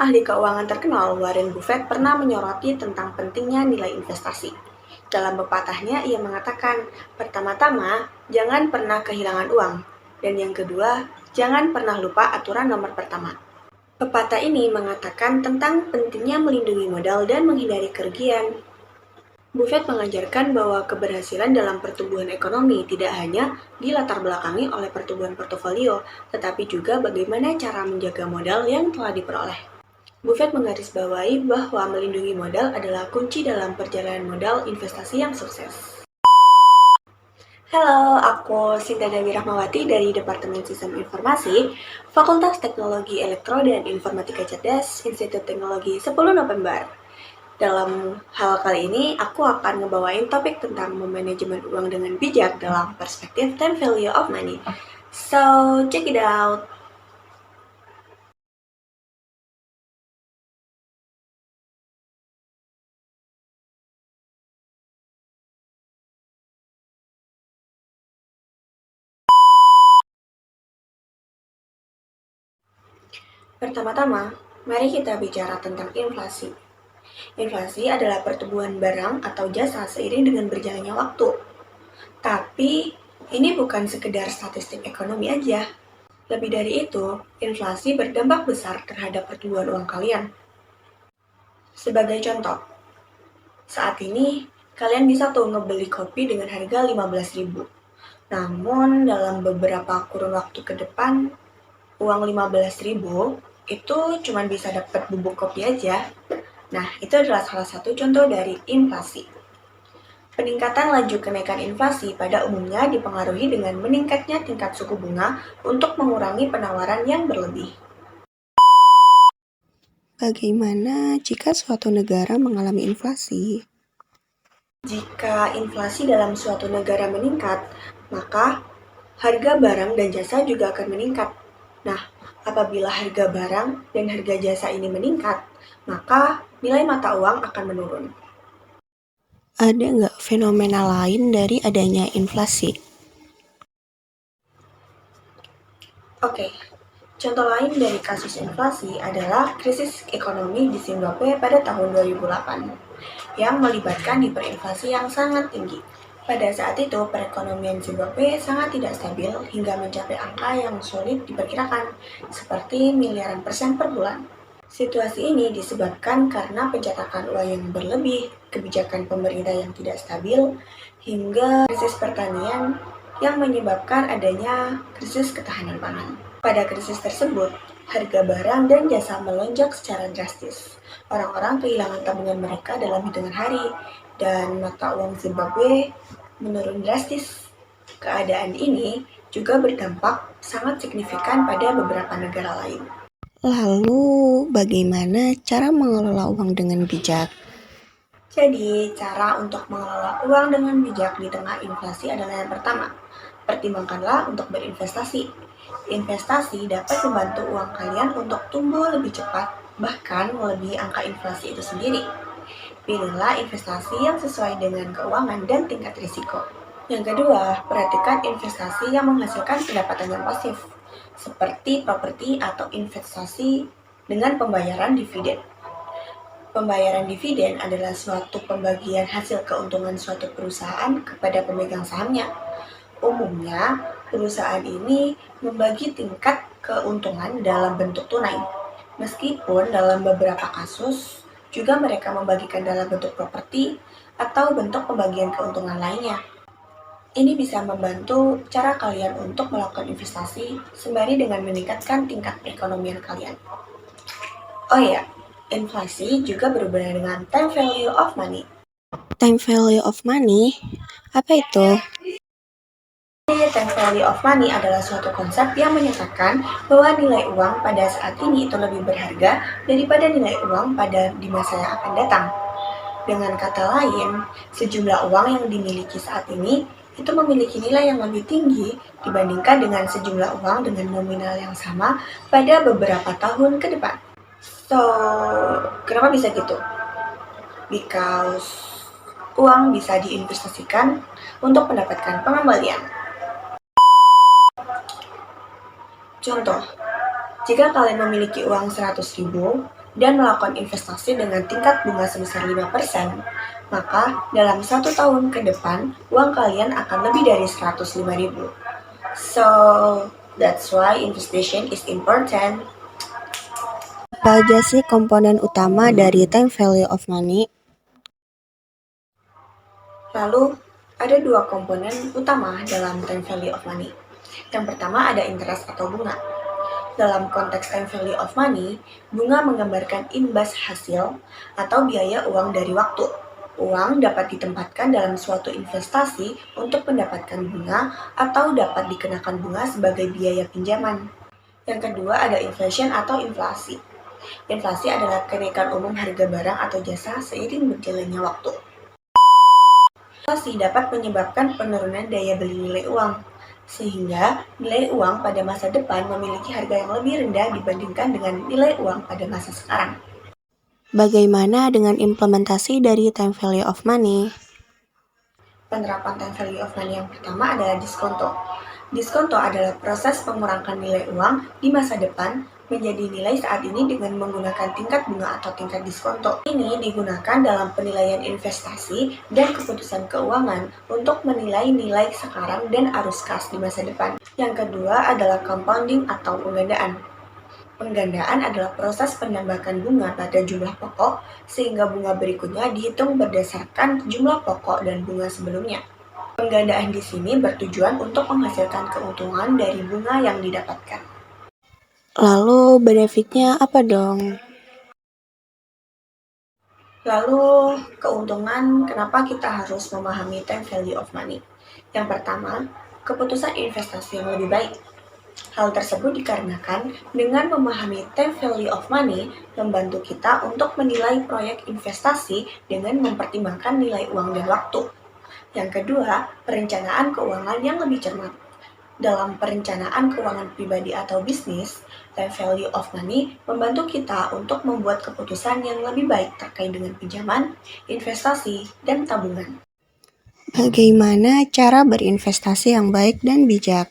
Ahli keuangan terkenal Warren Buffett pernah menyoroti tentang pentingnya nilai investasi. Dalam pepatahnya, ia mengatakan, pertama-tama, jangan pernah kehilangan uang. Dan yang kedua, jangan pernah lupa aturan nomor pertama. Pepatah ini mengatakan tentang pentingnya melindungi modal dan menghindari kerugian. Buffett mengajarkan bahwa keberhasilan dalam pertumbuhan ekonomi tidak hanya dilatar belakangi oleh pertumbuhan portofolio, tetapi juga bagaimana cara menjaga modal yang telah diperoleh. Buffett menggarisbawahi bahwa melindungi modal adalah kunci dalam perjalanan modal investasi yang sukses. Halo, aku Sinta Dewi Rahmawati dari Departemen Sistem Informasi, Fakultas Teknologi Elektro dan Informatika Cerdas, Institut Teknologi 10 November. Dalam hal kali ini, aku akan ngebawain topik tentang memanajemen uang dengan bijak dalam perspektif time value of money. So, check it out! Pertama-tama, mari kita bicara tentang inflasi. Inflasi adalah pertumbuhan barang atau jasa seiring dengan berjalannya waktu. Tapi, ini bukan sekedar statistik ekonomi aja. Lebih dari itu, inflasi berdampak besar terhadap pertumbuhan uang kalian. Sebagai contoh, saat ini kalian bisa tuh ngebeli kopi dengan harga 15.000. Namun, dalam beberapa kurun waktu ke depan, uang 15.000 itu cuma bisa dapat bubuk kopi aja. Nah, itu adalah salah satu contoh dari inflasi. Peningkatan laju kenaikan inflasi pada umumnya dipengaruhi dengan meningkatnya tingkat suku bunga untuk mengurangi penawaran yang berlebih. Bagaimana jika suatu negara mengalami inflasi? Jika inflasi dalam suatu negara meningkat, maka harga barang dan jasa juga akan meningkat. Nah, apabila harga barang dan harga jasa ini meningkat, maka nilai mata uang akan menurun. Ada nggak fenomena lain dari adanya inflasi? Oke, contoh lain dari kasus inflasi adalah krisis ekonomi di Zimbabwe pada tahun 2008 yang melibatkan hiperinflasi yang sangat tinggi. Pada saat itu, perekonomian Zimbabwe sangat tidak stabil hingga mencapai angka yang sulit diperkirakan, seperti miliaran persen per bulan. Situasi ini disebabkan karena pencetakan uang yang berlebih, kebijakan pemerintah yang tidak stabil, hingga krisis pertanian yang menyebabkan adanya krisis ketahanan pangan. Pada krisis tersebut, harga barang dan jasa melonjak secara drastis. Orang-orang kehilangan tabungan mereka dalam hitungan hari, dan mata uang Zimbabwe menurun drastis. Keadaan ini juga berdampak sangat signifikan pada beberapa negara lain. Lalu, bagaimana cara mengelola uang dengan bijak? Jadi, cara untuk mengelola uang dengan bijak di tengah inflasi adalah yang pertama, pertimbangkanlah untuk berinvestasi. Investasi dapat membantu uang kalian untuk tumbuh lebih cepat, bahkan melebihi angka inflasi itu sendiri. Pilihlah investasi yang sesuai dengan keuangan dan tingkat risiko. Yang kedua, perhatikan investasi yang menghasilkan pendapatan yang pasif, seperti properti atau investasi dengan pembayaran dividen. Pembayaran dividen adalah suatu pembagian hasil keuntungan suatu perusahaan kepada pemegang sahamnya. Umumnya, perusahaan ini membagi tingkat keuntungan dalam bentuk tunai. Meskipun dalam beberapa kasus, juga mereka membagikan dalam bentuk properti atau bentuk pembagian keuntungan lainnya. Ini bisa membantu cara kalian untuk melakukan investasi sembari dengan meningkatkan tingkat perekonomian kalian. Oh iya, inflasi juga berhubungan dengan time value of money. Time value of money? Apa itu? Time value of money adalah suatu konsep yang menyatakan bahwa nilai uang pada saat ini itu lebih berharga daripada nilai uang pada di masa yang akan datang. Dengan kata lain, sejumlah uang yang dimiliki saat ini itu memiliki nilai yang lebih tinggi dibandingkan dengan sejumlah uang dengan nominal yang sama pada beberapa tahun ke depan. So, kenapa bisa gitu? Because uang bisa diinvestasikan untuk mendapatkan pengembalian. Contoh, jika kalian memiliki uang 100.000, dan melakukan investasi dengan tingkat bunga sebesar 5%, maka dalam 1 tahun ke depan, uang kalian akan lebih dari 105.000. So, that's why investment is important. Apa aja sih komponen utama dari time value of money? Lalu, ada 2 komponen utama dalam time value of money. Yang pertama ada interest atau bunga. Dalam konteks time value of money, bunga menggambarkan imbas hasil atau biaya uang dari waktu. Uang dapat ditempatkan dalam suatu investasi untuk mendapatkan bunga atau dapat dikenakan bunga sebagai biaya pinjaman. Yang kedua ada inflation atau inflasi. Inflasi adalah kenaikan umum harga barang atau jasa seiring berjalannya waktu. Inflasi dapat menyebabkan penurunan daya beli nilai uang, sehingga nilai uang pada masa depan memiliki harga yang lebih rendah dibandingkan dengan nilai uang pada masa sekarang. Bagaimana dengan implementasi dari time value of money? Penerapan time value of money yang pertama adalah diskonto. Diskonto adalah proses mengurangi nilai uang di masa depan menjadi nilai saat ini dengan menggunakan tingkat bunga atau tingkat diskonto. Ini digunakan dalam penilaian investasi dan keputusan keuangan untuk menilai nilai sekarang dan arus kas di masa depan. Yang kedua adalah compounding atau penggandaan. Penggandaan adalah proses penambahan bunga pada jumlah pokok, sehingga bunga berikutnya dihitung berdasarkan jumlah pokok dan bunga sebelumnya. Penggandaan di sini bertujuan untuk menghasilkan keuntungan dari bunga yang didapatkan. Lalu benefitnya apa dong? Lalu, keuntungan kenapa kita harus memahami time value of money? Yang pertama, keputusan investasi yang lebih baik. Hal tersebut dikarenakan dengan memahami time value of money membantu kita untuk menilai proyek investasi dengan mempertimbangkan nilai uang dan waktu. Yang kedua, perencanaan keuangan yang lebih cermat. Dalam perencanaan keuangan pribadi atau bisnis, time value of money membantu kita untuk membuat keputusan yang lebih baik terkait dengan pinjaman, investasi, dan tabungan. Bagaimana cara berinvestasi yang baik dan bijak?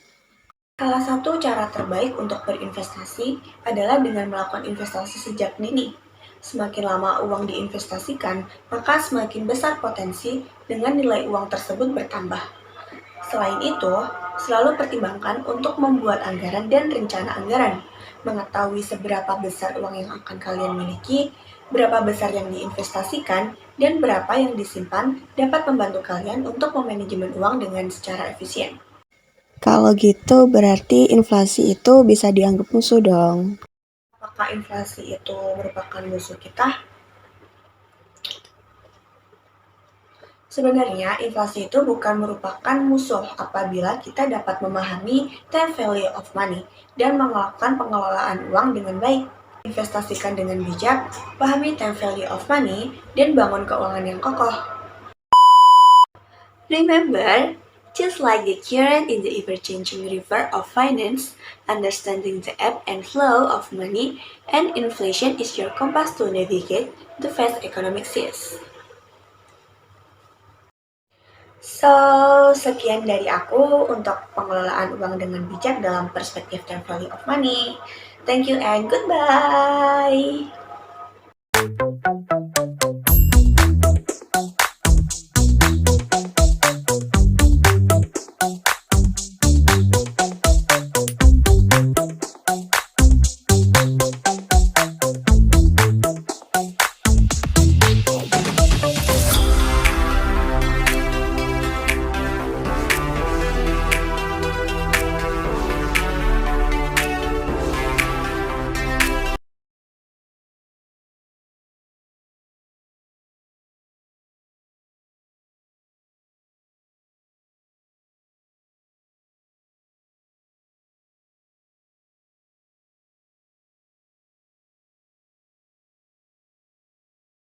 Salah satu cara terbaik untuk berinvestasi adalah dengan melakukan investasi sejak dini. Semakin lama uang diinvestasikan, maka semakin besar potensi dengan nilai uang tersebut bertambah. Selain itu, selalu pertimbangkan untuk membuat anggaran dan rencana anggaran, mengetahui seberapa besar uang yang akan kalian miliki, berapa besar yang diinvestasikan, dan berapa yang disimpan dapat membantu kalian untuk memanajemen uang dengan secara efisien. Kalau gitu berarti inflasi itu bisa dianggap musuh dong. Apakah inflasi itu merupakan musuh kita? Sebenarnya, inflasi itu bukan merupakan musuh apabila kita dapat memahami time value of money dan melakukan pengelolaan uang dengan baik. Investasikan dengan bijak, pahami time value of money, dan bangun keuangan yang kokoh. Remember, just like the current in the ever-changing river of finance, understanding the ebb and flow of money and inflation is your compass to navigate the vast economic seas. So, sekian dari aku untuk pengelolaan uang dengan bijak dalam perspektif time value of money. Thank you and goodbye.